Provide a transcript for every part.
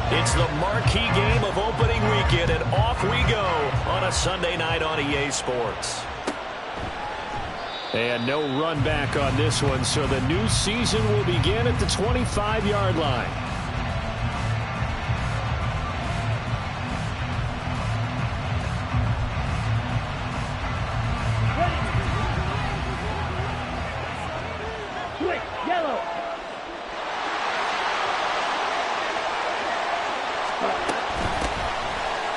It's the marquee game of opening weekend, and off we go on a Sunday night on EA Sports. And no run back on this one, so the new season will begin at the 25-yard line.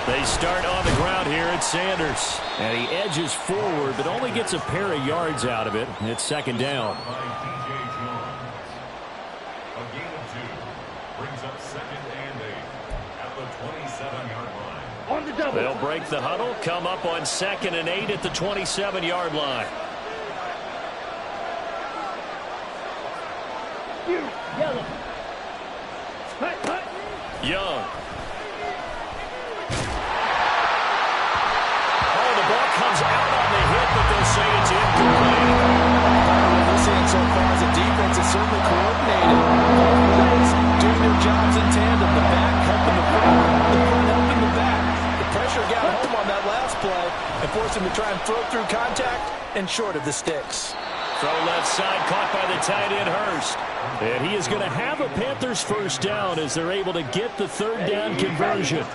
They start on the ground here at Sanders. And he edges forward, but only gets a pair of yards out of it. It's second down. A gain of 2 brings up 2nd and 8 at the 27-yard line. On the double. They'll break the huddle, come up on 2nd and 8 at the 27-yard line. Yellow. Young. Comes out on the hit, but they'll say it's incomplete. What we're seeing so far as a defense is certainly coordinated. Both players doing their jobs in tandem. The back helping the front, the front helping the back. The pressure got home on that last play and forced him to try and throw through contact and short of the sticks. Throw left side, caught by the tight end Hurst. And he is going to have a Panthers first down as they're able to get the third down conversion.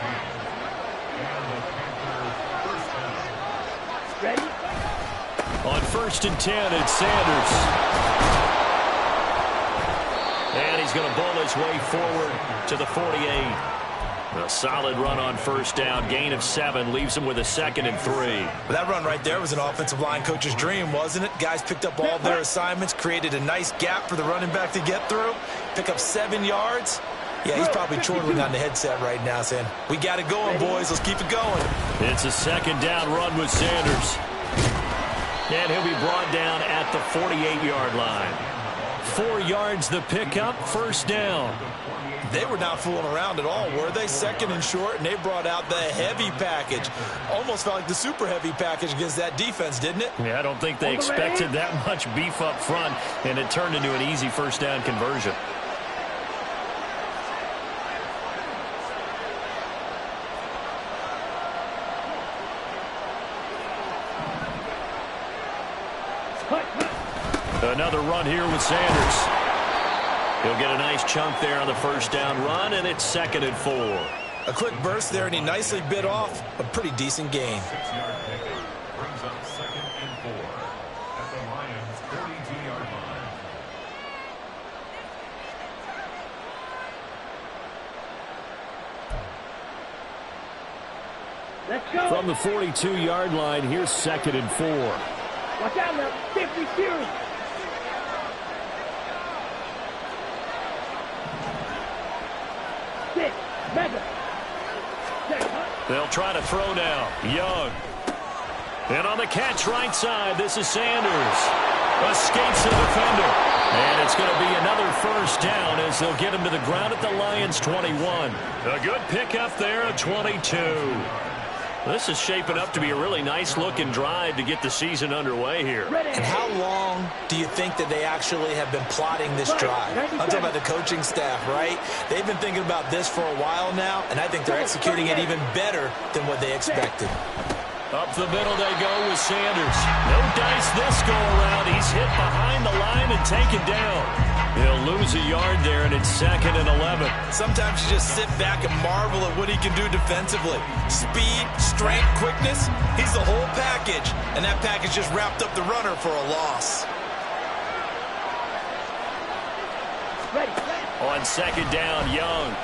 On 1st and 10, it's Sanders. And he's going to bull his way forward to the 48. A solid run on first down. Gain of 7 leaves him with a 2nd and 3. But that run right there was an offensive line coach's dream, wasn't it? Guys picked up all of their assignments, created a nice gap for the running back to get through, pick up 7 yards. Yeah, he's probably chortling on the headset right now saying, we got it going, boys. Let's keep it going. It's a second down run with Sanders. And he'll be brought down at the 48-yard line. 4 yards the pickup, first down. They were not fooling around at all, were they? 2nd and short, and they brought out the heavy package. Almost felt like the super heavy package against that defense, didn't it? Yeah, I don't think they expected that much beef up front, and it turned into an easy first down conversion. Another run here with Sanders. He'll get a nice chunk there on the first down run, and it's 2nd and 4. A quick burst there, and he nicely bit off a pretty decent gain. 6-yard pickup brings up 2nd and 4 at the Lions' 42-yard line. Let's go. From the 42-yard line, here's 2nd and 4. Watch out now. 52. They'll try to throw now. Young. And on the catch right side, this is Sanders. Escapes the defender. And it's going to be another first down as they'll get him to the ground at the Lions' 21. A good pickup there at 22. This is shaping up to be a really nice-looking drive to get the season underway here. And how long do you think that they actually have been plotting this drive? I'm talking about the coaching staff, right? They've been thinking about this for a while now, and I think they're executing it even better than what they expected. Up the middle they go with Sanders. No dice this go-around. He's hit behind the line and taken down. He'll lose a yard there, and it's 2nd and 11. Sometimes you just sit back and marvel at what he can do defensively. Speed, strength, quickness, he's the whole package. And that package just wrapped up the runner for a loss. On 2nd down, Young.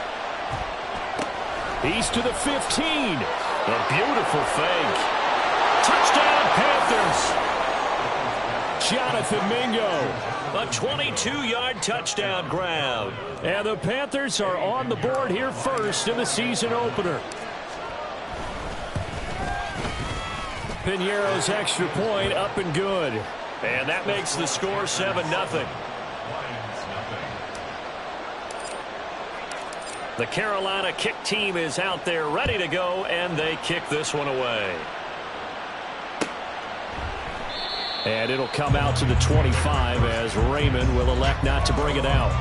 He's to the 15. A beautiful fake. Touchdown, Panthers. Jonathan Mingo. A 22-yard touchdown grab. And the Panthers are on the board here first in the season opener. Piñeiro's extra point up and good. And that makes the score 7-0. The Carolina kick team is out there ready to go, and they kick this one away. And it'll come out to the 25 as Raymond will elect not to bring it out.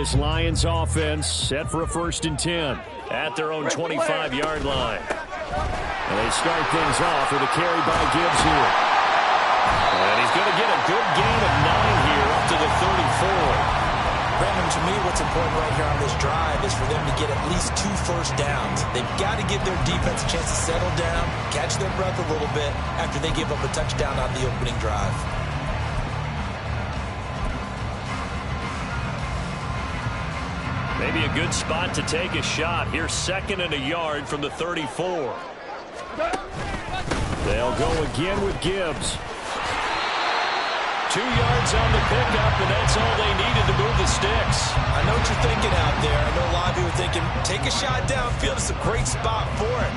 this Lions offense, set for a 1st and 10 at their own 25-yard line. And they start things off with a carry by Gibbs here. And he's going to get a good gain of 9 here up to the 34. Brandon, to me, what's important right here on this drive is for them to get at least 2 first downs. They've got to give their defense a chance to settle down, catch their breath a little bit after they give up a touchdown on the opening drive. Maybe a good spot to take a shot. Here's 2nd and a yard from the 34. They'll go again with Gibbs. 2 yards on the pickup, and that's all they needed to move the sticks. I know what you're thinking out there. I know a lot of you are thinking, take a shot downfield. It's a great spot for it.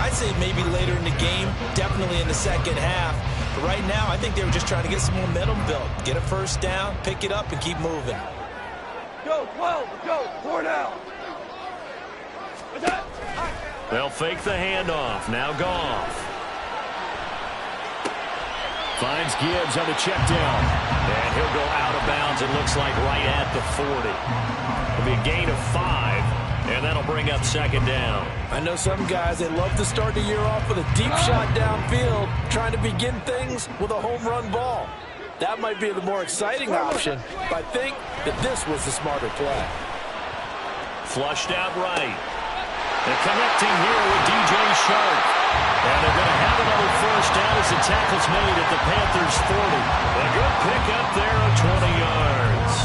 I'd say maybe later in the game, definitely in the second half. But right now, I think they were just trying to get some momentum built. Get a first down, pick it up, and keep moving. Go, 12, go, 4 now. They'll fake the handoff. Now Goff. Finds Gibbs on the check down. And he'll go out of bounds, it looks like, right at the 40. It'll be a gain of 5, and that'll bring up 2nd down. I know some guys, they love to start the year off with a deep shot downfield, trying to begin things with a home run ball. That might be the more exciting option, but I think that this was the smarter play. Flushed out right. They're connecting here with DJ Shark. And they're going to have another first down as the tackle's made at the Panthers' 40. A good pickup there of 20 yards.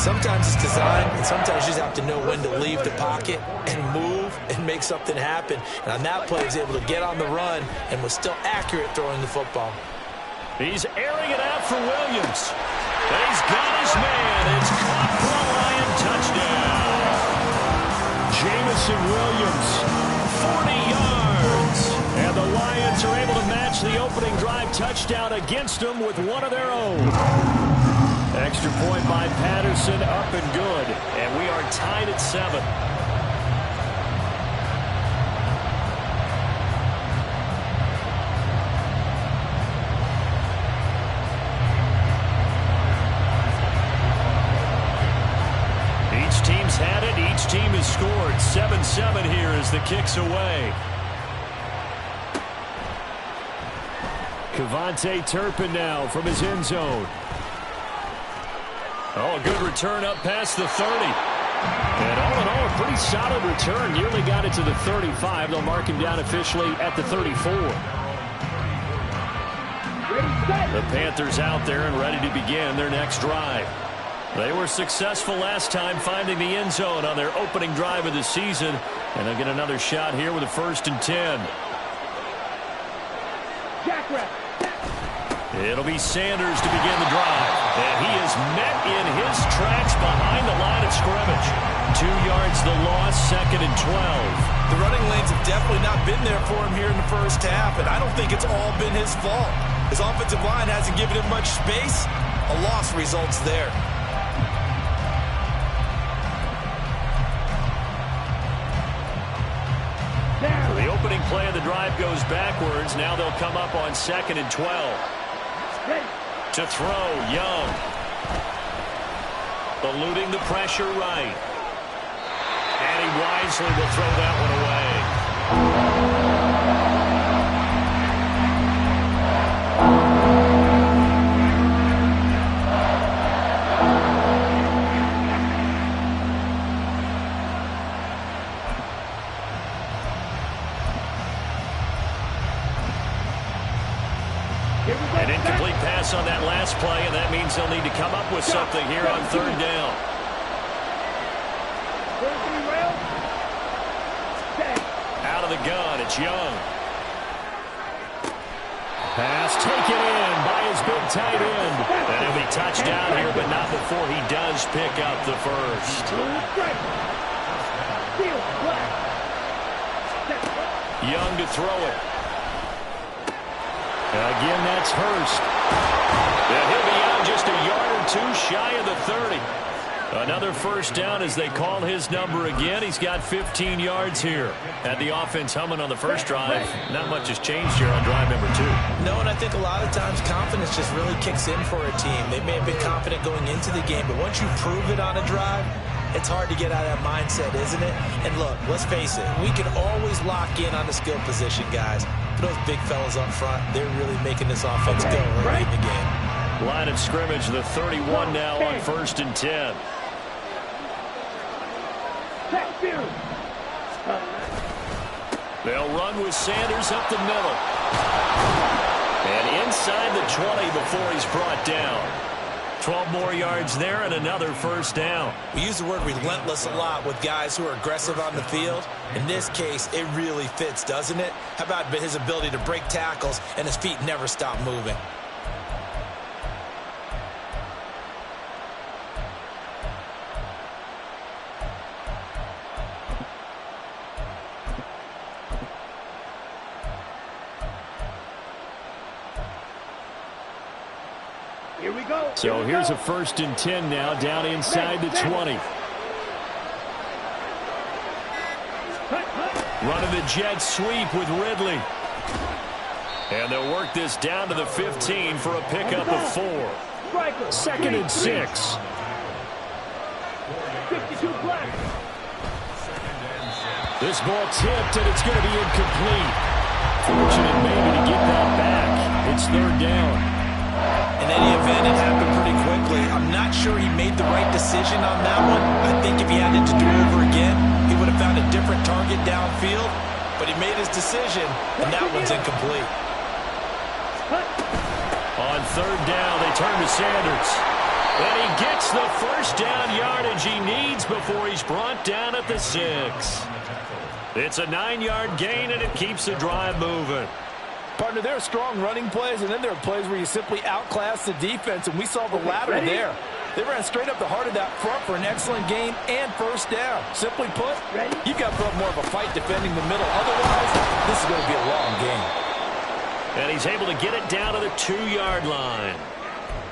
Sometimes it's design, and sometimes you just have to know when to leave the pocket and move and make something happen. And on that play, he was able to get on the run and was still accurate throwing the football. He's airing it out for Williams. And he's got his man. It's caught for a Lion touchdown. Jamison Williams, 40 yards. And the Lions are able to match the opening drive touchdown against them with one of their own. Extra point by Patterson, up and good. And we are tied at 7. Each team's had it. Each team has scored. 7-7 here as the kick's away. Kevontae Turpin now from his end zone. Oh, a good return up past the 30. And all in all, a pretty solid return. Nearly got it to the 35. They'll mark him down officially at the 34. The Panthers out there and ready to begin their next drive. They were successful last time finding the end zone on their opening drive of the season. And they'll get another shot here with a 1st and 10. It'll be Sanders to begin the drive. And he is met in his tracks behind the line of scrimmage. 2 yards the loss, 2nd and 12. The running lanes have definitely not been there for him here in the first half, and I don't think it's all been his fault. His offensive line hasn't given him much space. A loss results there. The opening play of the drive goes backwards. Now they'll come up on 2nd and 12. To throw, Young. Eluding the pressure right. And he wisely will throw that one away. An incomplete pass on that last play, and that means they'll need to come up with something here on 3rd down. Out of the gun, it's Young. Pass taken in by his big tight end. And he'll be touched down here, but not before he does pick up the first. Young to throw it. Again, that's Hurst. And he'll be out just a yard or two shy of the 30. Another first down as they call his number again. He's got 15 yards here. Had the offense humming on the first drive. Not much has changed here on drive number 2. No, and I think a lot of times confidence just really kicks in for a team. They may have been confident going into the game, but once you prove it on a drive, it's hard to get out of that mindset, isn't it? And look, let's face it, we can always lock in on the skill position, guys. But those big fellas up front, they're really making this offense go early in the game. Line of scrimmage, the 31 now on 1st and 10. They'll run with Sanders up the middle. And inside the 20 before he's brought down. 12 more yards there and another first down. We use the word relentless a lot with guys who are aggressive on the field. In this case, it really fits, doesn't it? How about his ability to break tackles and his feet never stop moving? Here we go. So here's a 1st and 10 now, down inside the 20. Running the jet sweep with Ridley. And they'll work this down to the 15 for a pickup of 4. 2nd and 6. 52 black. This ball tipped, and it's going to be incomplete. Fortunate maybe to get that back. It's 3rd down. In any event, it happened pretty quickly. I'm not sure he made the right decision on that one. I think if he had it to do over again, he would have found a different target downfield. But he made his decision, and that one's incomplete. On 3rd down, they turn to Sanders. And he gets the first down yardage he needs before he's brought down at the 6. It's a 9-yard gain, and it keeps the drive moving. Partner, there are strong running plays, and then there are plays where you simply outclass the defense, and we saw the latter there. They ran straight up the heart of that front for an excellent gain and first down. Simply put, you've got to put up more of a fight defending the middle. Otherwise, this is going to be a long game. And he's able to get it down to the 2-yard line.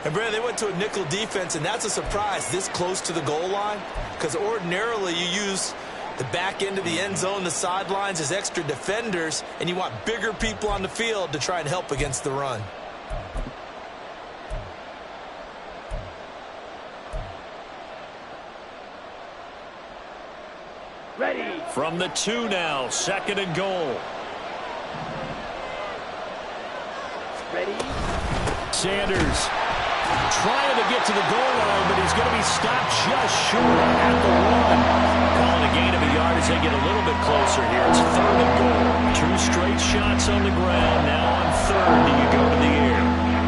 And, Brad, they went to a nickel defense, and that's a surprise this close to the goal line, because ordinarily you use the back end of the end zone, the sidelines as extra defenders, and you want bigger people on the field to try and help against the run. Ready. From the 2 now, 2nd and goal. Ready. Sanders trying to get to the goal line, but he's going to be stopped just short at the 1. Calling a gain of a yard as they get a little bit closer here. It's 3rd and goal. 2 straight shots on the ground. Now on 3rd, do you go to the air?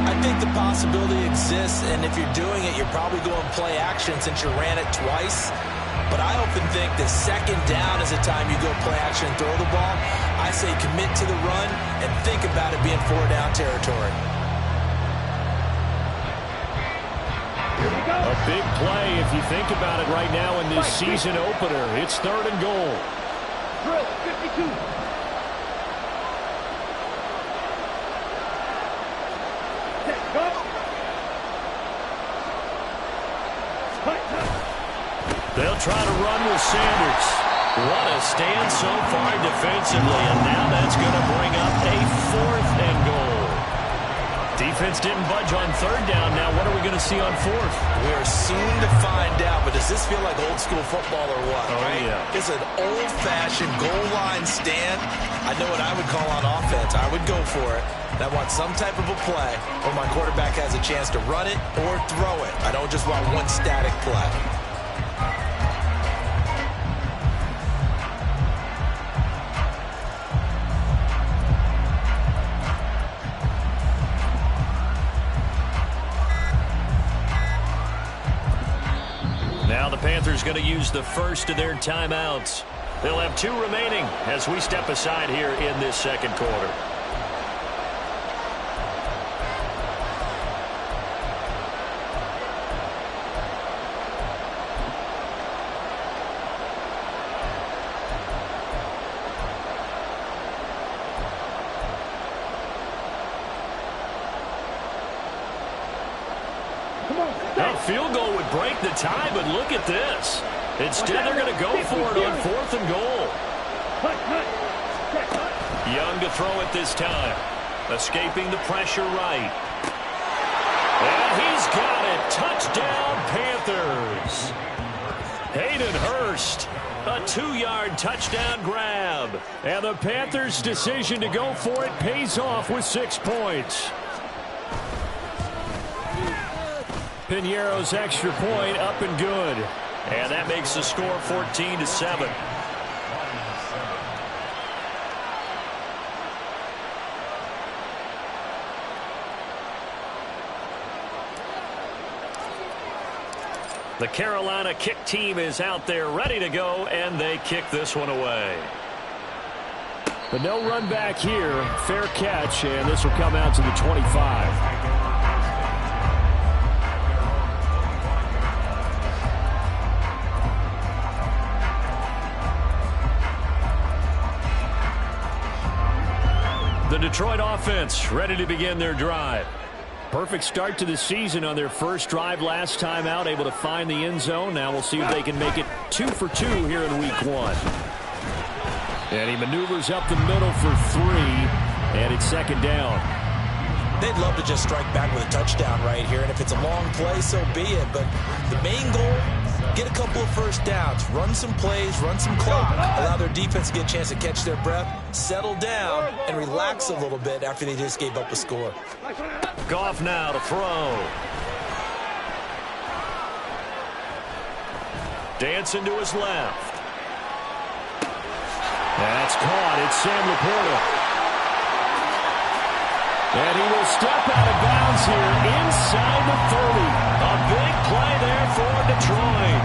I think the possibility exists, and if you're doing it, you're probably going play action since you ran it twice. But I often think that 2nd down is the time you go play action and throw the ball. I say commit to the run and think about it being 4-down territory. A big play if you think about it right now in this season opener. It's 3rd and goal. Drill 52. Set, go. They'll try to run with Sanders. What a stand so far defensively, and now that's going to bring up a 4th and goal. Defense didn't budge on 3rd down. Now what are we going to see on 4th? We're soon to find out, but does this feel like old school football or what? Oh, right? yeah. It's an old-fashioned goal line stand. I know what I would call on offense. I would go for it. And I want some type of a play where my quarterback has a chance to run it or throw it. I don't just want one static play. Now the Panthers going to use the first of their timeouts. They'll have 2 remaining as we step aside here in this 2nd quarter. Come A field goal would break the tie, but look at this. Instead, they're going to go for it on 4th and goal. Young to throw it this time. Escaping the pressure right. And he's got it. Touchdown, Panthers. Hayden Hurst. A 2-yard touchdown grab. And the Panthers' decision to go for it pays off with 6 points. Piñeiro's extra point up and good. And that makes the score 14-7. The Carolina kick team is out there ready to go, and they kick this one away. But no run back here. Fair catch, and this will come out to the 25. The Detroit offense ready to begin their drive. Perfect start to the season on their first drive last time out, able to find the end zone. Now we'll see if they can make it 2 for 2 here in week 1. And he maneuvers up the middle for 3, and it's 2nd down. They'd love to just strike back with a touchdown right here, and if it's a long play, so be it. But the main goal, get a couple of first downs, run some plays, run some clock, allow their defense to get a chance to catch their breath, settle down, and relax a little bit after they just gave up a score. Goff now to throw. Dancing to his left. That's caught. It's Sam Laporta. And he will step out of bounds here inside the 30. A big play there for Detroit.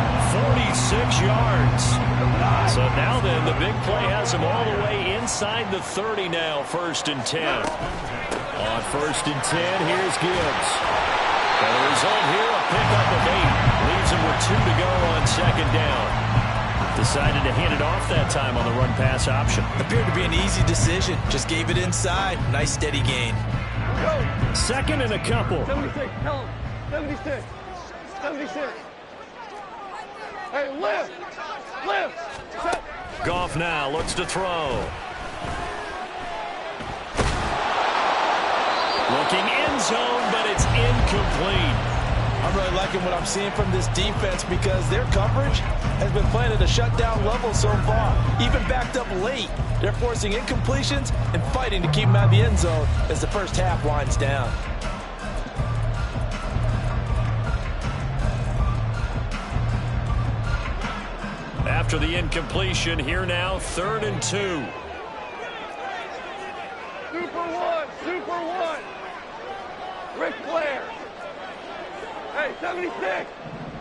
46 yards. So now then, the big play has him all the way inside the 30 now, 1st and 10. On 1st and 10, here's Gibbs. And the result here, a pickup of 8. Leaves him with 2 to go on 2nd down. Decided to hand it off that time on the run-pass option. Appeared to be an easy decision. Just gave it inside. Nice steady gain. 2nd and a couple. 76, tell him. 76. 76. Hey, lift. Lift. Set. Goff now looks to throw. Looking end zone, but it's incomplete. I'm really liking what I'm seeing from this defense because their coverage has been playing at a shutdown level so far. Even backed up late, they're forcing incompletions and fighting to keep them out of the end zone as the first half winds down. After the incompletion, here now, 3rd and 2. Super one. Super one. Ric Flair. Hey, 76.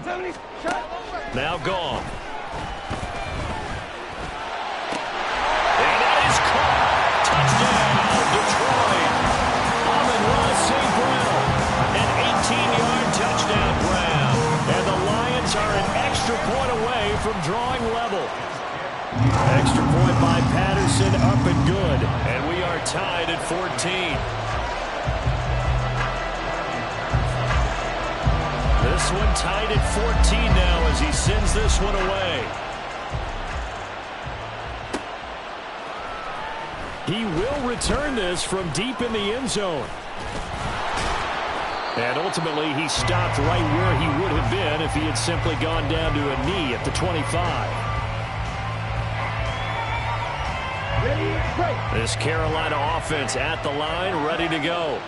70. Shut. Now gone. And that is caught. Touchdown, Detroit. Amon-Ra St. Brown. An 18-yard touchdown grab. And the Lions are an extra point away from drawing level. Extra point by Patterson, up and good. And we are tied at 14. This one tied at 14 now as he sends this one away. He will return this from deep in the end zone. And ultimately, he stopped right where he would have been if he had simply gone down to a knee at the 25. This Carolina offense at the line, ready to go.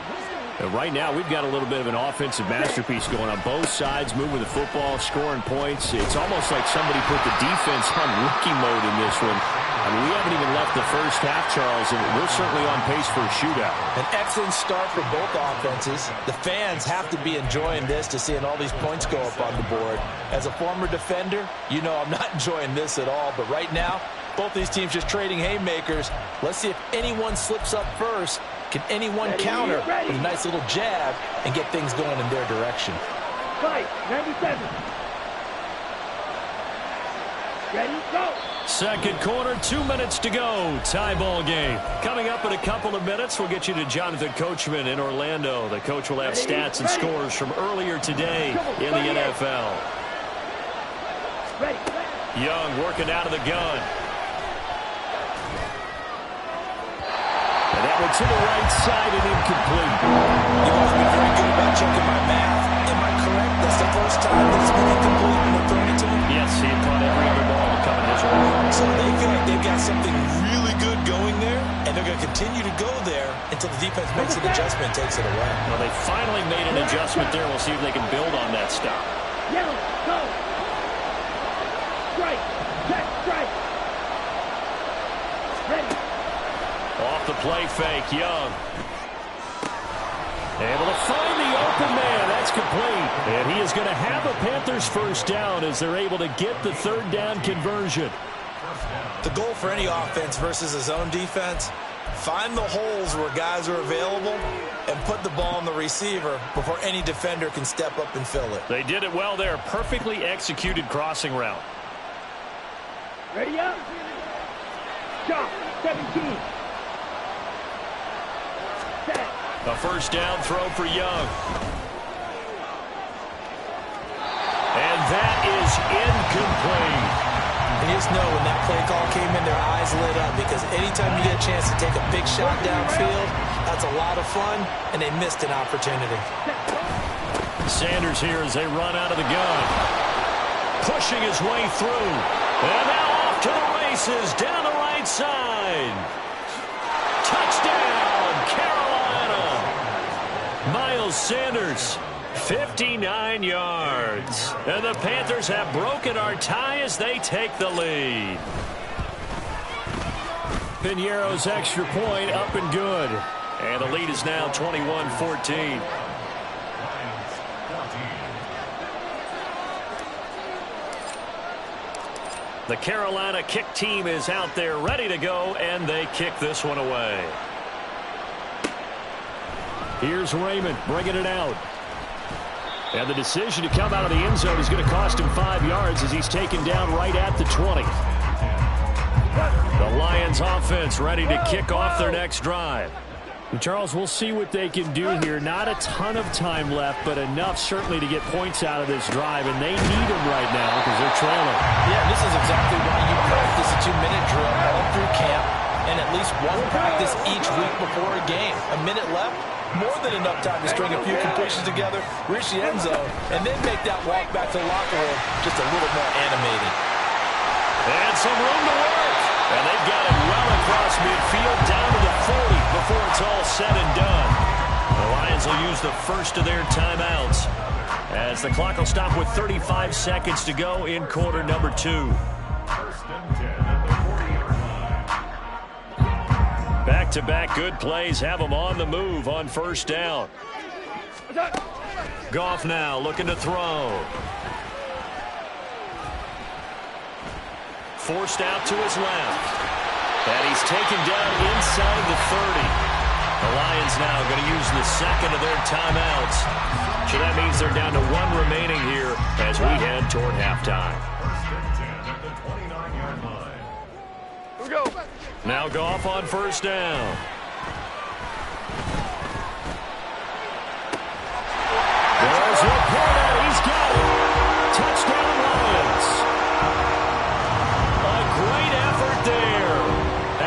And right now, we've got a little bit of an offensive masterpiece going on both sides, moving the football, scoring points. It's almost like somebody put the defense on rookie mode in this one. I mean, we haven't even left the first half, Charles, and we're certainly on pace for a shootout. An excellent start for both offenses. The fans have to be enjoying this to seeing all these points go up on the board. As a former defender, you know I'm not enjoying this at all. But right now, both these teams just trading haymakers. Let's see if anyone slips up first. Can anyone counter with a nice little jab and get things going in their direction? Fight. 97. Ready, go. Second quarter, 2 minutes to go. Tie ball game. Coming up in a couple of minutes, we'll get you to Jonathan Coachman in Orlando. The coach will have stats and scores from earlier today in the NFL. Ready. Young working out of the gun. And that one to the right side and incomplete. You've always been very good about checking my math. Am I correct? That's the first time that it's been incomplete when they're throwing it to him? Yes, he had caught every other ball to come in his way. So they feel like they've got something really good going there, and they're going to continue to go there until the defense makes an adjustment and takes it away. Well, they finally made an adjustment there. We'll see if they can build on that stop. Yellow, go. Strike. Check, strike. Ready. Off the play fake, Young. Able to find the open man. That's complete. And he is going to have a Panthers first down as they're able to get the third down conversion. The goal for any offense versus a zone defense, find the holes where guys are available and put the ball on the receiver before any defender can step up and fill it. They did it well there. Perfectly executed crossing route. Ready up. Shot. 17. Set. A first down throw for Young. And that is incomplete. And you just know when that play call came in, their eyes lit up because anytime you get a chance to take a big shot downfield, that's a lot of fun, and they missed an opportunity. Sanders here as they run out of the gun. Pushing his way through. And now off to the races down the right side. Touchdown, Carolina. Miles Sanders, 59 yards. And the Panthers have broken our tie as they take the lead. Piñeiro's extra point up and good. And the lead is now 21-14. The Carolina kick team is out there ready to go, and they kick this one away. Here's Raymond bringing it out. And the decision to come out of the end zone is going to cost him 5 yards as he's taken down right at the 20. The Lions offense ready to kick off their next drive. And Charles, we'll see what they can do here. Not a ton of time left, but enough certainly to get points out of this drive, and they need them right now because they're trailing. Yeah, this is exactly why you practice a 2-minute drill all through camp and at least one practice each week before a game. A minute left, more than enough time to string a few completions together, reach the end zone, and then make that walk back to the locker room just a little more animated. And some room to work. And they've got it well across midfield down to the 40 before it's all said and done. The Lions will use the first of their timeouts as the clock will stop with 35 seconds to go in quarter number 2. Back-to-back good plays have them on the move on first down. Goff now looking to throw. Forced out to his left. And he's taken down inside the 30. The Lions now going to use the second of their timeouts. So that means they're down to 1 remaining here as we head toward halftime. Here we go. Now Goff on first down. There's Laporta. He's got it. Touchdown Lions. A great effort there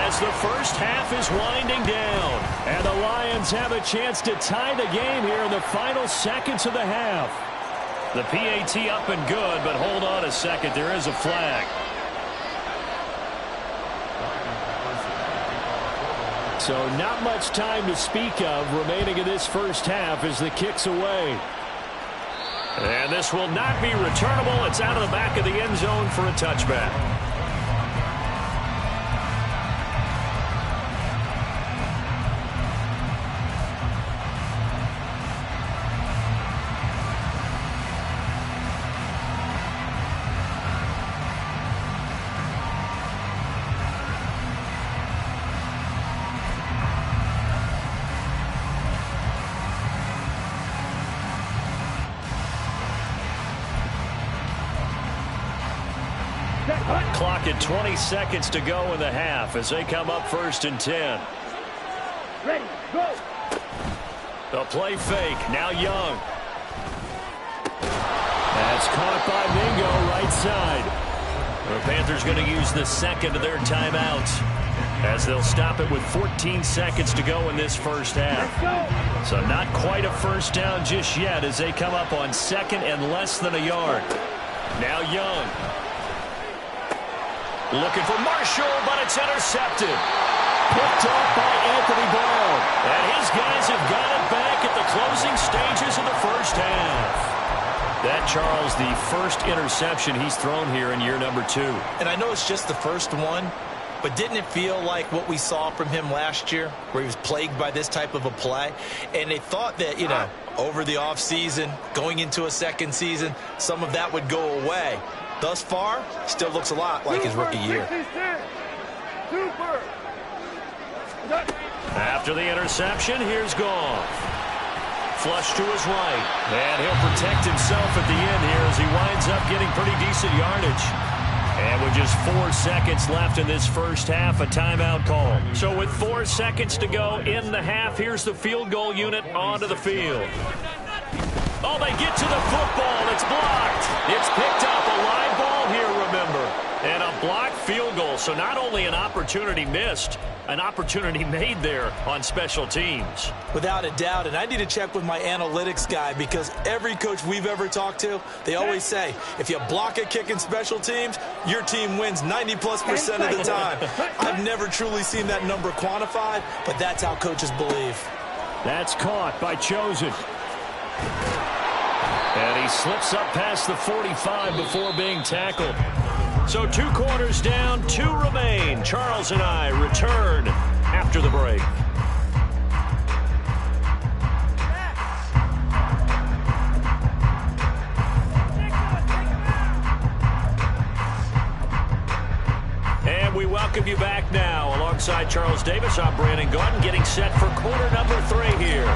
as the first half is winding down. And the Lions have a chance to tie the game here in the final seconds of the half. The PAT up and good, but hold on a second. There is a flag. So not much time to speak of remaining in this first half as the kick's away. And this will not be returnable. It's out of the back of the end zone for a touchback. clock at 20 seconds to go in the half as they come up 1st and 10. Ready, go. The play fake. Now Young. That's caught by Mingo right side. The Panthers going to use the second of their timeouts as they'll stop it with 14 seconds to go in this first half. So not quite a first down just yet as they come up on 2nd and less than a yard. Now Young. Looking for Marshall, but it's intercepted. Picked off by Anthony Brown. And his guys have got it back at the closing stages of the first half. That, Charles, the first interception he's thrown here in year number 2. And I know it's just the first one, but didn't it feel like what we saw from him last year, where he was plagued by this type of a play? And they thought that, over the offseason, going into a second season, some of that would go away. Thus far, still looks a lot like his rookie year. After the interception, here's Goff. Flush to his right. And he'll protect himself at the end here as he winds up getting pretty decent yardage. And with just 4 seconds left in this first half, a timeout call. So with 4 seconds to go in the half, here's the field goal unit onto the field. Oh, they get to the football. It's blocked. It's picked up. A live ball here, remember. And a blocked field goal. So not only an opportunity missed, an opportunity made there on special teams. Without a doubt, and I need to check with my analytics guy because every coach we've ever talked to, they always say, if you block a kick in special teams, your team wins 90+% of the time. I've never truly seen that number quantified, but that's how coaches believe. That's caught by Chosen. And he slips up past the 45 before being tackled. So 2 quarters down, 2 remain. Charles and I return after the break. And we welcome you back now. Alongside Charles Davis, I'm Brandon Gaudin, getting set for quarter number 3 here.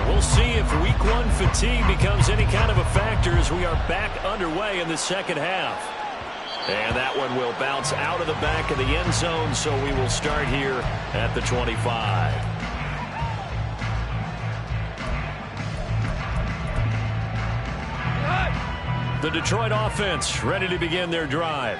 We'll see if week 1 fatigue becomes any kind of a factor as we are back underway in the second half. And that one will bounce out of the back of the end zone, so we will start here at the 25. The Detroit offense ready to begin their drive.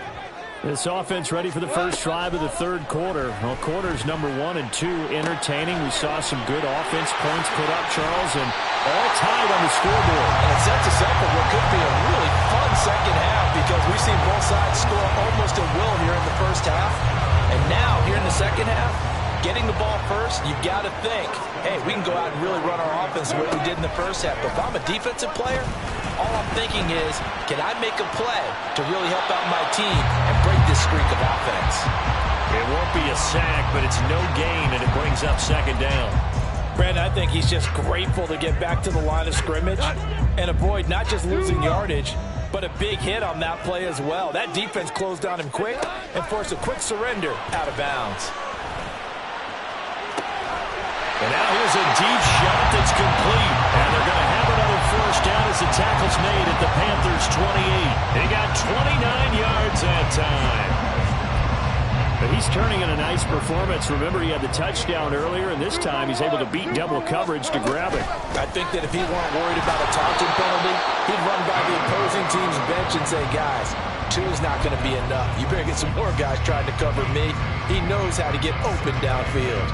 This offense ready for the first drive of the 3rd quarter. Well, quarters number 1 and 2 entertaining. We saw some good offense points put up, Charles, and all tied on the scoreboard. And it sets us up for what could be a really fun second half because we've seen both sides score almost at will here in the first half. And now, here in the second half, getting the ball first, you've got to think, hey, we can go out and really run our offense the way we did in the first half. But if I'm a defensive player, all I'm thinking is, can I make a play to really help out my team and break this streak of offense? It won't be a sack, but it's no gain, and it brings up 2nd down. Brandon, I think he's just grateful to get back to the line of scrimmage and avoid not just losing yardage, but a big hit on that play as well. That defense closed on him quick and forced a quick surrender out of bounds. And now here's a deep shot that's complete. And they're going to have another first down as the tackle's made at the Panthers' 28. He got 29 yards that time. But he's turning in a nice performance. Remember, he had the touchdown earlier, and this time he's able to beat double coverage to grab it. I think that if he weren't worried about a taunting penalty, he'd run by the opposing team's bench and say, guys, 2 is not going to be enough. You better get some more guys trying to cover me. He knows how to get open downfield.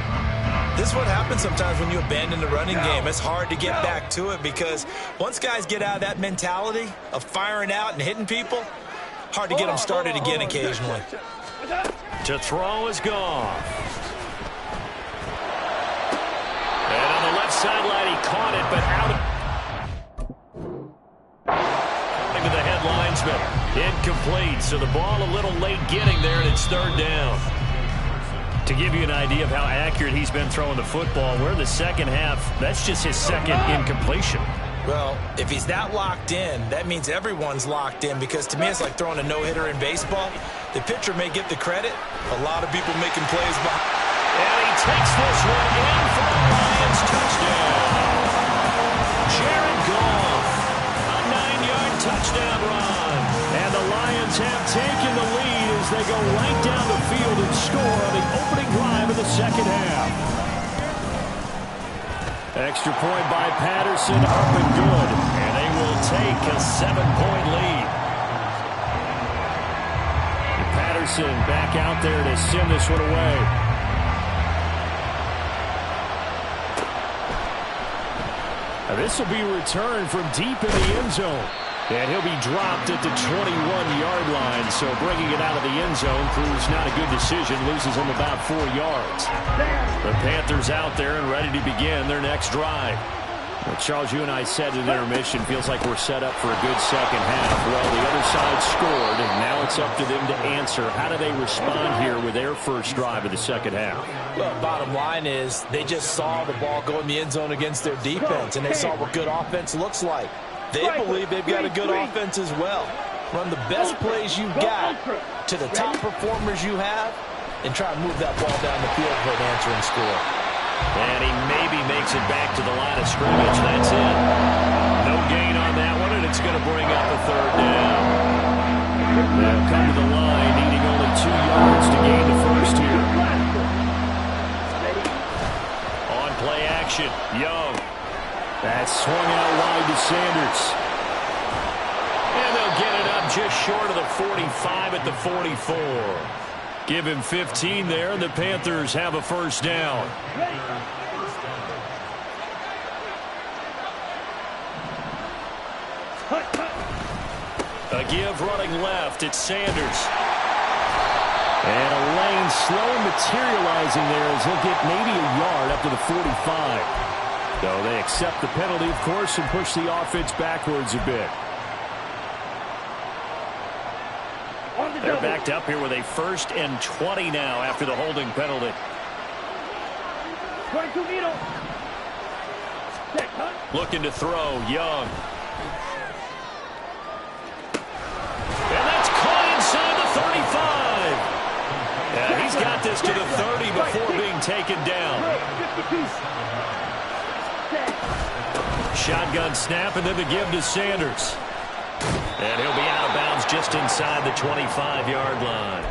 This is what happens sometimes when you abandon the running game. It's hard to get back to it because once guys get out of that mentality of firing out and hitting people, hard to get them started again occasionally. To throw is Goff. And on the left sideline, he caught it, but out into the head linesman. Incomplete, so the ball a little late getting there, and it's 3rd down. To give you an idea of how accurate he's been throwing the football, we're in the second half. That's just his 2nd incompletion. Well, if he's that locked in, that means everyone's locked in because to me it's like throwing a no-hitter in baseball. The pitcher may get the credit. A lot of people making plays behind. And he takes this one in for the Lions touchdown. Jared Goff, a 9-yard touchdown run. And the Lions Panthers have taken the lead as they go right down the field and score on the opening drive of the second half. Extra point by Patterson, up and good. And they will take a 7-point lead. And Patterson back out there to send this one away. Now this will be returned from deep in the end zone. And he'll be dropped at the 21-yard line. So bringing it out of the end zone proves not a good decision. Loses him about 4 yards. The Panthers out there and ready to begin their next drive. Well, Charles, you and I said in intermission, feels like we're set up for a good second half. Well, the other side scored, and now it's up to them to answer. How do they respond here with their first drive of the second half? Well, bottom line is they just saw the ball go in the end zone against their defense, and they saw what good offense looks like. They believe they've got a good offense as well. Run the best plays you've got to the top performers you have and try to move that ball down the field for an answering score. And he maybe makes it back to the line of scrimmage. That's it. No gain on that one, and it's going to bring up a third down. They'll come to the line, needing only 2 yards to gain the first here. On play action, Young. That's swung out wide to Sanders. And they'll get it up just short of the 45 at the 44. Give him 15 there, and the Panthers have a first down. A give running left, it's Sanders. And a lane slow materializing there as he'll get maybe a yard up to the 45. So they accept the penalty, of course, and push the offense backwards a bit. They're backed up here with a 1st and 20 now after the holding penalty. 22 middle. Looking to throw, Young. And that's caught inside the 35. Yeah, he's got this to the 30 before being taken down. Shotgun snap, and then the give to Sanders. And he'll be out of bounds just inside the 25-yard line.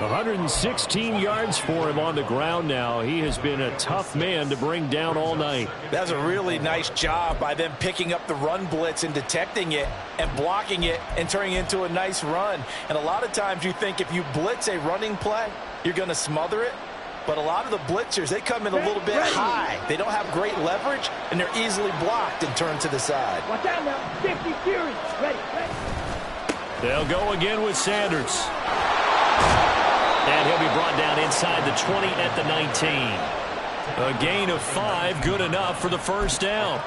116 yards for him on the ground now. He has been a tough man to bring down all night. That's a really nice job by them picking up the run blitz and detecting it and blocking it and turning it into a nice run. And a lot of times you think if you blitz a running play, you're going to smother it. But a lot of the blitzers, they come in a little bit high. They don't have great leverage, and they're easily blocked and turned to the side. Watch out now. 50 Fury. Ready. They'll go again with Sanders. And he'll be brought down inside the 20 at the 19. A gain of 5, good enough for the first down.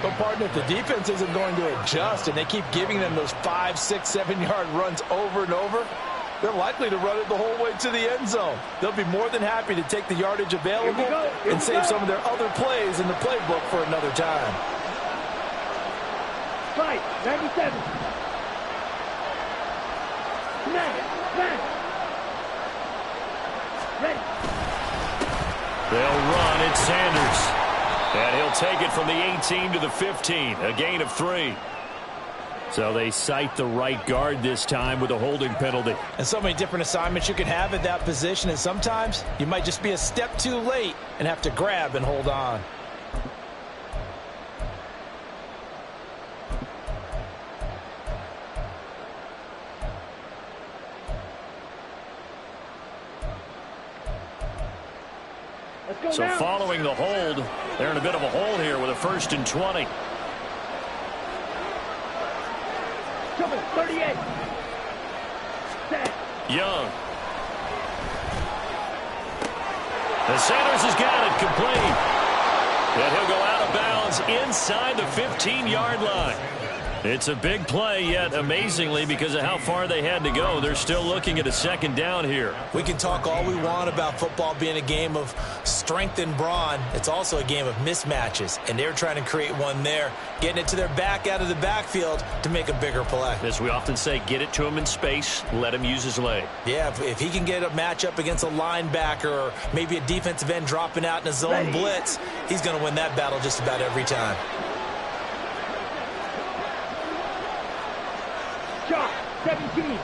But, partner, if the defense isn't going to adjust and they keep giving them those 5, 6, 7-yard runs over and over, they're likely to run it the whole way to the end zone. They'll be more than happy to take the yardage available and save some of their other plays in the playbook for another time. 97. 9. Ready. They'll run at Sanders. And he'll take it from the 18 to the 15. A gain of 3. So they cite the right guard this time with a holding penalty. And so many different assignments you can have at that position, and sometimes you might just be a step too late and have to grab and hold on. So following the hold, they're in a bit of a hole here with a 1st and 20. 38. Young. The Sanders has got it complete. And he'll go out of bounds inside the 15-yard line. It's a big play, yet amazingly, because of how far they had to go, they're still looking at a second down here. We can talk all we want about football being a game of strength and brawn. It's also a game of mismatches, and they're trying to create one there, getting it to their back out of the backfield to make a bigger play. As we often say, get it to him in space, let him use his leg. Yeah, if he can get a matchup against a linebacker or maybe a defensive end dropping out in a zone blitz, he's going to win that battle just about every time. 17.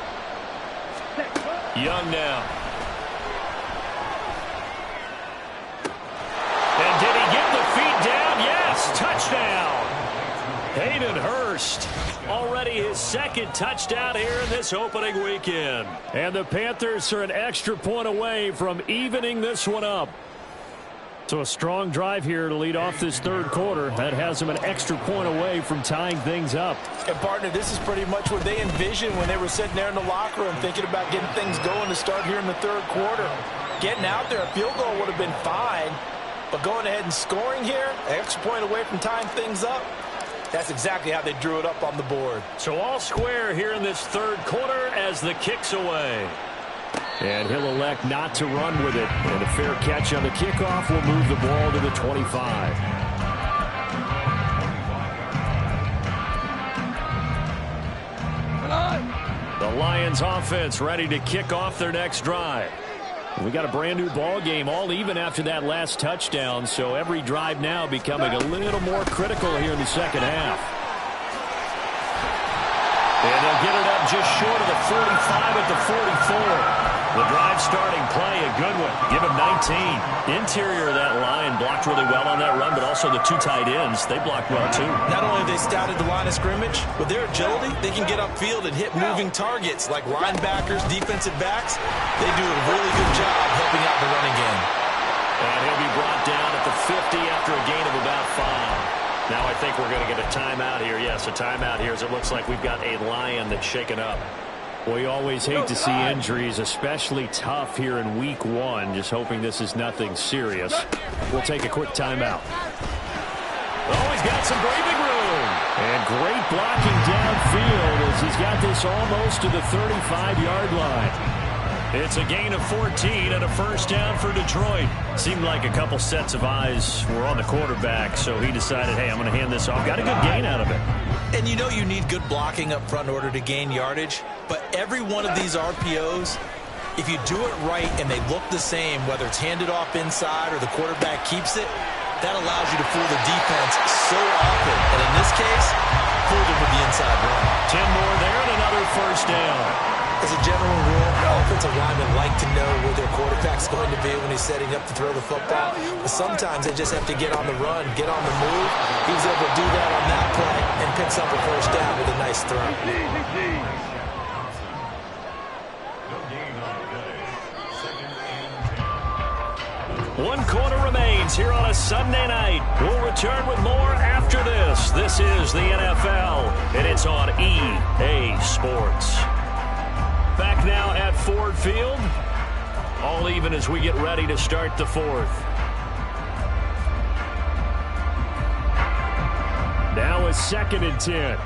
Young now. And did he get the feet down? Yes, touchdown. Hayden Hurst, already his second touchdown here in this opening weekend. And the Panthers are an extra point away from evening this one up. So a strong drive here to lead off this third quarter. That has them an extra point away from tying things up. And, partner, this is pretty much what they envisioned when they were sitting there in the locker room thinking about getting things going to start here in the third quarter. Getting out there, a field goal would have been fine. But going ahead and scoring here, an extra point away from tying things up, that's exactly how they drew it up on the board. So all square here in this third quarter as the kick's away. And he'll elect not to run with it. And a fair catch on the kickoff will move the ball to the 25. The Lions offense ready to kick off their next drive. We got a brand new ball game, all even after that last touchdown, so every drive now becoming a little more critical here in the second half. And they'll get it up just short of the 45 at the 44. The drive starting play, a good one. Give him 19. Interior of that line blocked really well on that run, but also the two tight ends, they blocked well too. Not only have they scouted the line of scrimmage, with their agility, they can get upfield and hit moving targets like linebackers, defensive backs. They do a really good job helping out the running game. And he'll be brought down at the 50 after a gain of about 5. Now I think we're going to get a timeout here. Yes, a timeout here as it looks like we've got a Lion that's shaken up. We always hate to see injuries, especially tough here in week 1. Just hoping this is nothing serious. We'll take a quick timeout. Oh, he's got some breathing room. And great blocking downfield as he's got this almost to the 35-yard line. It's a gain of 14 and a first down for Detroit. Seemed like a couple sets of eyes were on the quarterback, so he decided, hey, I'm going to hand this off. Got a good gain out of it. And you know you need good blocking up front in order to gain yardage, but every one of these RPOs, if you do it right and they look the same, whether it's handed off inside or the quarterback keeps it, that allows you to fool the defense so often. And in this case, fooled them with the inside run. 10 more there and another first down. As a general rule, offensive linemen like to know where their quarterback's going to be when he's setting up to throw the football. But sometimes they just have to get on the run, get on the move. He was able to do that on that play and picks up a first down with a nice throw. One quarter remains here on a Sunday night. We'll return with more after this. This is the NFL, and it's on EA Sports. Back now at Ford Field. All even as we get ready to start the fourth. Now a 2nd and 10.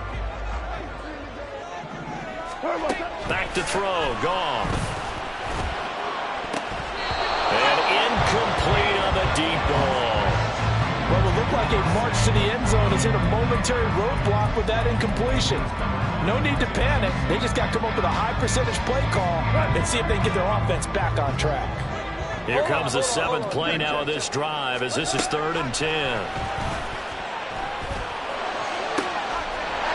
Back to throw. Goff. And incomplete on the deep ball. Well, it looked like a march to the end zone is in a momentary roadblock with that incompletion. No need to panic. They just got to come up with a high percentage play call and see if they can get their offense back on track. Here comes the 7th play now of this drive as this is 3rd and 10.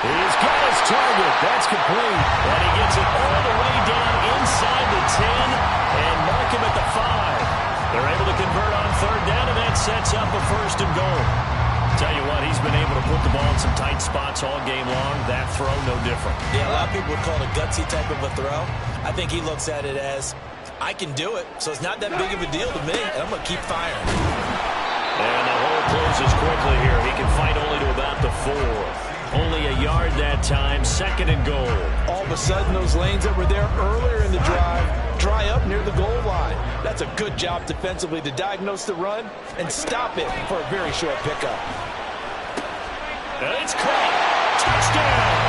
He's got his target. That's complete. And he gets it all the way down inside the 10 and mark him at the 5. They're able to convert on 3rd down, and that sets up a 1st and goal. Tell you what, he's been able to put the ball in some tight spots all game long. That throw, no different. Yeah, a lot of people would call it a gutsy type of a throw. I think he looks at it as, I can do it, so it's not that big of a deal to me, and I'm going to keep firing. And the hole closes quickly here. He can fight only to about the 4. Only a yard that time, 2nd and goal. All of a sudden, those lanes that were there earlier in the drive dry up near the goal line. That's a good job defensively to diagnose the run and stop it for a very short pickup. It's caught. Touchdown.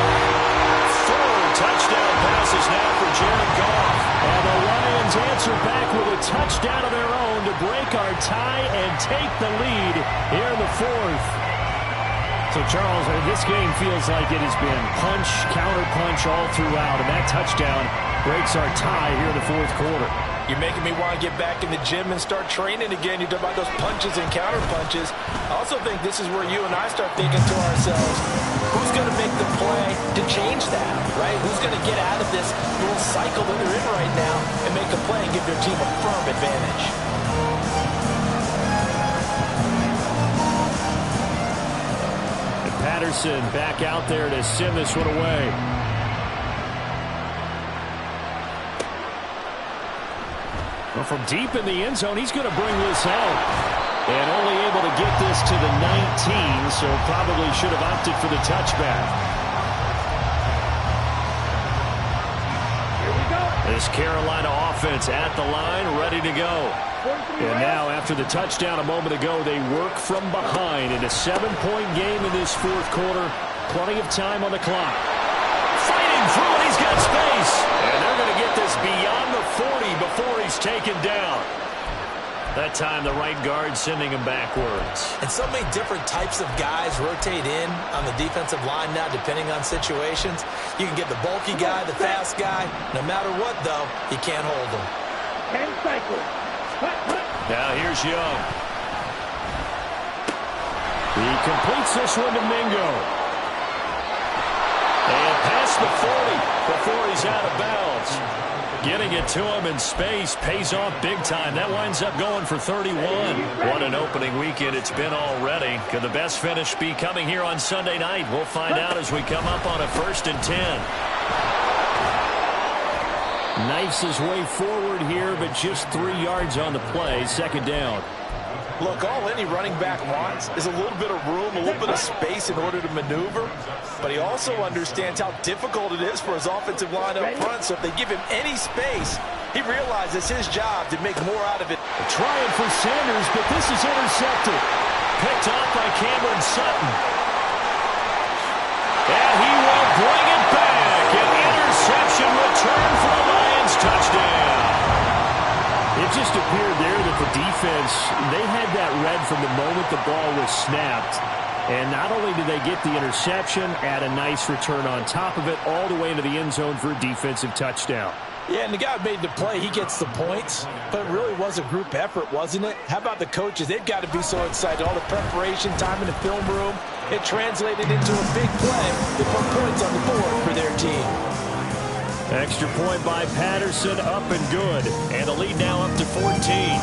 4 touchdown passes now for Jared Goff. And the Lions answer back with a touchdown of their own to break our tie and take the lead here in the 4th. So, Charles, this game feels like it has been punch, counter punch all throughout, and that touchdown breaks our tie here in the 4th quarter. You're making me want to get back in the gym and start training again. You talk about those punches and counter punches. I also think this is where you and I start thinking to ourselves, who's going to make the play to change that, right? Who's going to get out of this little cycle that they're in right now and make a play and give their team a firm advantage? And Patterson back out there to send this one away. Well, from deep in the end zone, he's going to bring this out. And only able to get this to the 19, so probably should have opted for the touchback. Here we go. This Carolina offense at the line, ready to go. And now, after the touchdown a moment ago, they work from behind in a 7-point game in this fourth quarter. Plenty of time on the clock. Fighting through it, he's got space. And they're going to get this beyond the 40 before he's taken down. That time, the right guard sending him backwards. And so many different types of guys rotate in on the defensive line now, depending on situations. You can get the bulky guy, the fast guy. No matter what, though, you can't hold him. 10 cycles. Now here's Young. He completes this one to Mingo. And past the 40 before he's out of bounds. Getting it to him in space pays off big time. That winds up going for 31. What an opening weekend it's been already. Could the best finish be coming here on Sunday night? We'll find out as we come up on a 1st and 10. Knifes his way forward here, but just 3 yards on the play. 2nd down. Look, all any running back wants is a little bit of room, a little bit of space in order to maneuver. But he also understands how difficult it is for his offensive line up front. So if they give him any space, he realizes his job to make more out of it. Trying for Sanders, but this is intercepted. Picked off by Cameron Sutton. And he will bring it back. An interception return for the Lions. Touchdown. It just appeared there that the defense, they had that read from the moment the ball was snapped. And not only did they get the interception, add a nice return on top of it, all the way into the end zone for a defensive touchdown. Yeah, and the guy who made the play, he gets the points. But it really was a group effort, wasn't it? How about the coaches? They've got to be so excited. All the preparation time in the film room, it translated into a big play. They put points on the board for their team. Extra point by Patterson, up and good. And the lead now up to 14.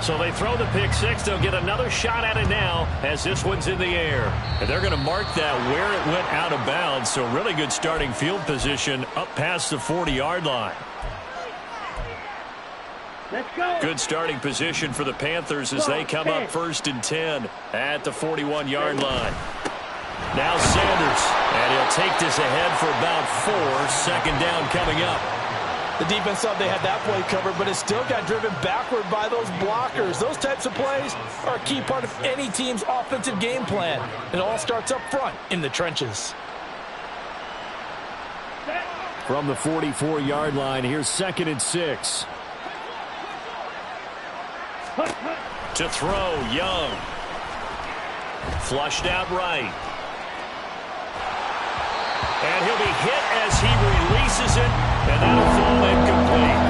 So they throw the pick six. They'll get another shot at it now as this one's in the air. And they're going to mark that where it went out of bounds. So really good starting field position up past the 40-yard line. Let's go. Good starting position for the Panthers as they come up 1st and 10 at the 41-yard line. Now Sanders, and he'll take this ahead for about 4. 2nd down coming up. The defense thought they had that play covered, but it still got driven backward by those blockers. Those types of plays are a key part of any team's offensive game plan. It all starts up front in the trenches. From the 44-yard line, here's 2nd and 6. To throw, Young. Flushed out right. And he'll be hit as he releases it, and that'll fall incomplete.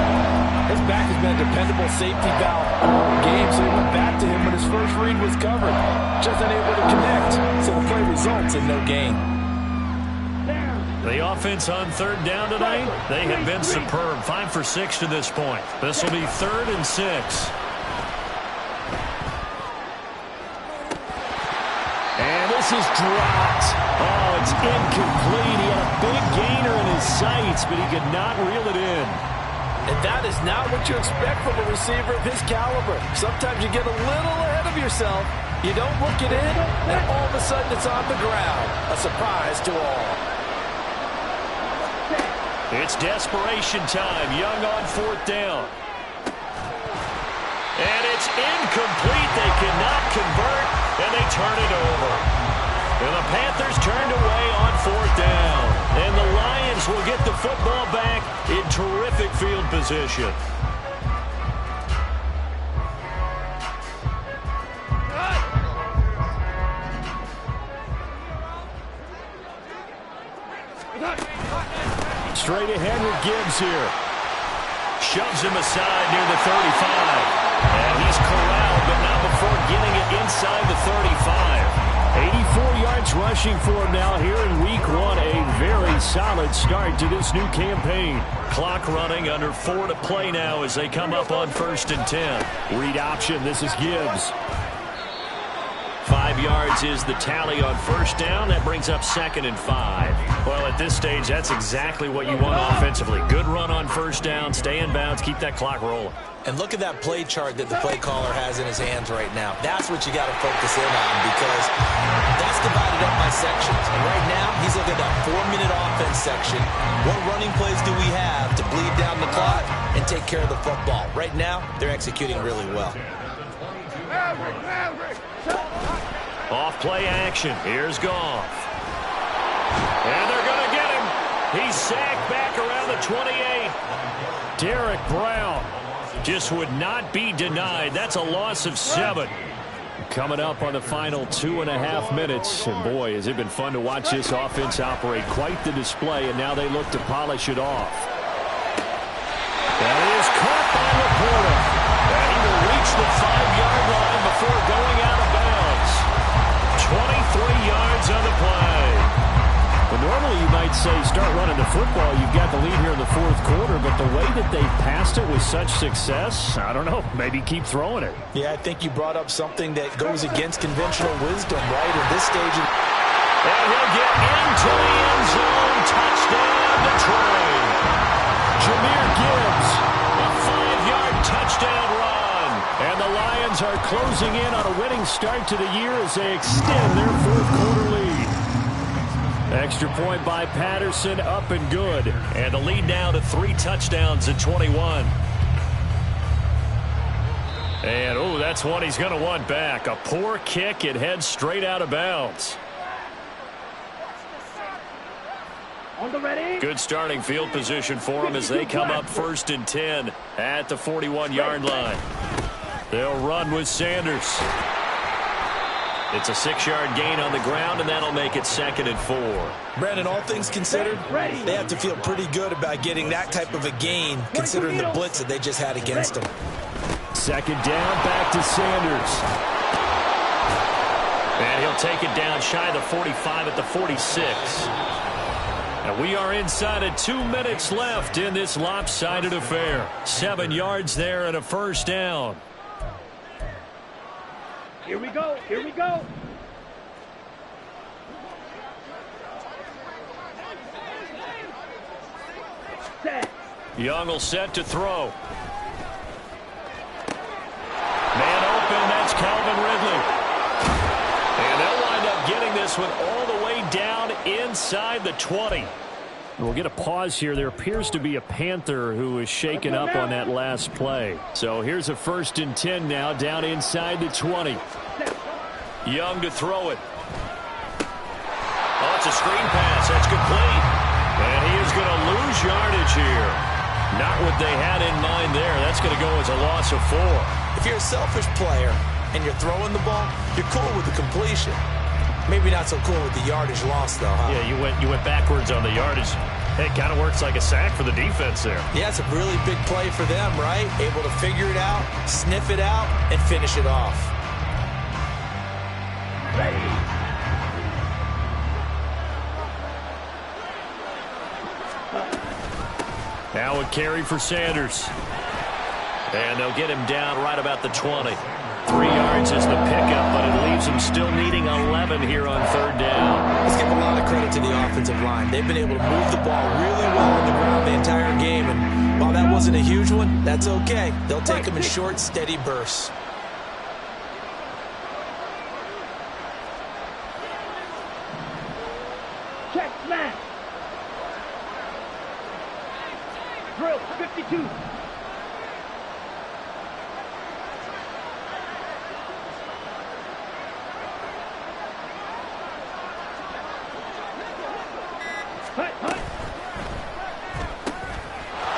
His back has been a dependable safety valve all game, so he went back to him when his first read was covered. Just unable to connect, so the play results in no gain. The offense on 3rd down tonight, they have been superb. 5 for 6 to this point. This will be 3rd and 6. And this is dropped. Oh, it's incomplete. He had a big gainer in his sights, but he could not reel it in. And that is not what you expect from a receiver of his caliber. Sometimes you get a little ahead of yourself. You don't look it in, and all of a sudden it's on the ground. A surprise to all. It's desperation time. Young on 4th down. And it's incomplete. They cannot convert, and they turn it over. And the Panthers turned away on 4th down. And the Lions will get the football back in terrific field position. straight ahead with Gibbs here. Shoves him aside near the 35. And he's corralled, but not before getting it inside the 35. 84 yards rushing for him now here in week 1. A very solid start to this new campaign. Clock running, under 4 to play now as they come up on 1st and 10. Read option, this is Gibbs. 5 yards is the tally on 1st down. That brings up 2nd and 5. Well, at this stage, that's exactly what you want offensively. Good run on 1st down, stay in bounds, keep that clock rolling. And look at that play chart that the play caller has in his hands right now. That's what you got to focus in on, because that's divided up by sections. And right now, he's looking at that 4-minute offense section. What running plays do we have to bleed down the clock and take care of the football? Right now, they're executing really well. Off play action. Here's Goff. And they're going to get him. He's sacked back around the 28. Derek Brown just would not be denied. That's a loss of 7. Coming up on the final 2.5 minutes. And boy, has it been fun to watch this offense operate. Quite the display, and now they look to polish it off. And it is caught by Laporta. And he will reach the 5-yard line before going out of bounds. 23 yards on the play. Well, normally you might say start running the football. You've got the lead here in the 4th quarter, but the way that they passed it with such success, I don't know, maybe keep throwing it. Yeah, I think you brought up something that goes against conventional wisdom, right, at this stage. And he'll get into the end zone. Touchdown, Detroit. Jahmyr Gibbs, a 5-yard touchdown run. And the Lions are closing in on a winning start to the year as they extend their 4th quarter lead. Extra point by Patterson, up and good. And the lead now to 3 touchdowns at 21. And, oh, that's one he's going to want back. A poor kick. It heads straight out of bounds. On the ready. Good starting field position for them as they come up 1st and 10 at the 41-yard line. They'll run with Sanders. It's a 6-yard gain on the ground, and that'll make it 2nd and 4. Brandon, all things considered, they have to feel pretty good about getting that type of a gain, considering the blitz that they just had against them. 2nd down, back to Sanders. And he'll take it down shy of the 45 at the 46. And we are inside of 2 minutes left in this lopsided affair. 7 yards there and a 1st down. Here we go. Here we go. Set. Young will set to throw. Man open, that's Calvin Ridley. And they'll wind up getting this one all the way down inside the 20. We'll get a pause here. There appears to be a Panther who is shaken up on that last play. So here's a 1st and 10 now, down inside the 20. Young to throw it. Oh, it's a screen pass. That's complete. And he is going to lose yardage here. Not what they had in mind there. That's going to go as a loss of 4. If you're a selfish player and you're throwing the ball, you're cool with the completion. Maybe not so cool with the yardage loss, though, huh? Yeah, you went backwards on the yardage. It kind of works like a sack for the defense there. Yeah, it's a really big play for them, right? Able to figure it out, sniff it out, and finish it off. Ready. Now a carry for Sanders. And they'll get him down right about the 20. 3 yards is the pickup, but it leaves him still needing 11 here on 3rd down. Let's give a lot of credit to the offensive line. They've been able to move the ball really well on the ground the entire game. And while that wasn't a huge one, that's okay. They'll take them in short, steady bursts. Check smash. Drill 52.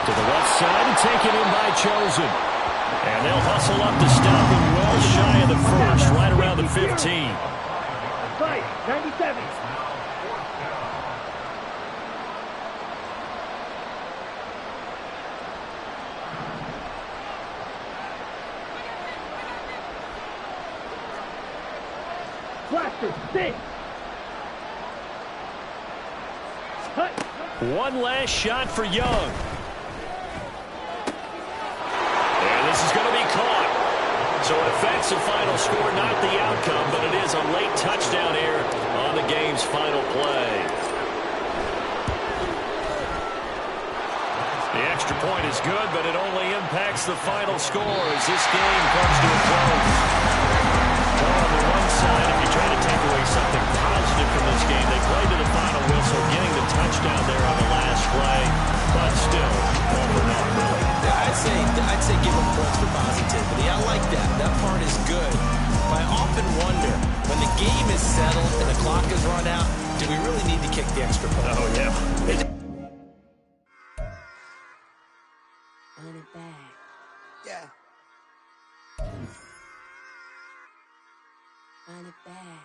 To the left side and taken in by Chosen. And they'll hustle up to stop him well shy of the 1st, right around the 15. Fight, 97. Blaster, 6. Cut. One last shot for Young. And this is going to be caught. So an offensive final score, not the outcome, but it is a late touchdown here on the game's final play. The extra point is good, but it only impacts the final score as this game comes to a close. Well, on the one side, if you try to take away something positive from this game, they played to the final whistle, getting the touchdown there on the last play, but still, over and on, really. Yeah, I'd say give them points for positivity. I like that. That part is good. But I often wonder, when the game is settled and the clock is run out, do we really need to kick the extra point? Oh, yeah. Run it back. Yeah. Run it back.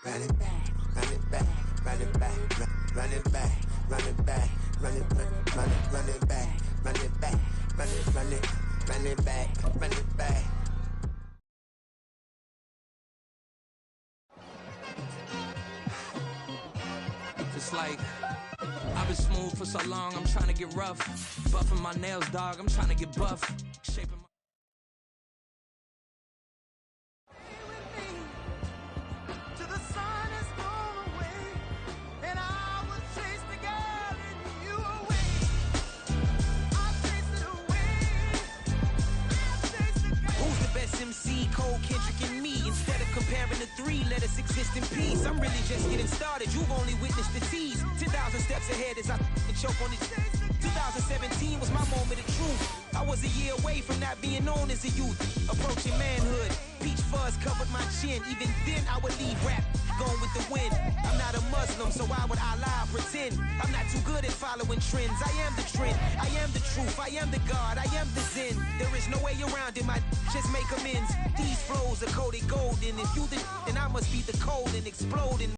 Run it back, run it back, run it back, run it back, run it back, run it back, run it back, run it back, run it back, run it back. It's like I've been smooth for so long, I'm trying to get rough. Buffing my nails, dog, I'm trying to get buff. Shaping my MC, Cole, Kendrick, and me. Instead of comparing the three, let us exist in peace. I'm really just getting started. You've only witnessed the tease. 10,000 steps ahead as I choke on it. 2017 was my moment of truth. I was a year away from not being known as a youth. Approaching manhood. Peach fuzz covered my chin. Even then, I would leave rap going with the wind. I'm not a Muslim, so why would I lie or pretend? I'm not too good at following trends. I am the trend. I am the truth. I am the God. I am the Zen. There is no way around it. My just make amends. These flows are coated gold, and if you then I must be the cold and exploding.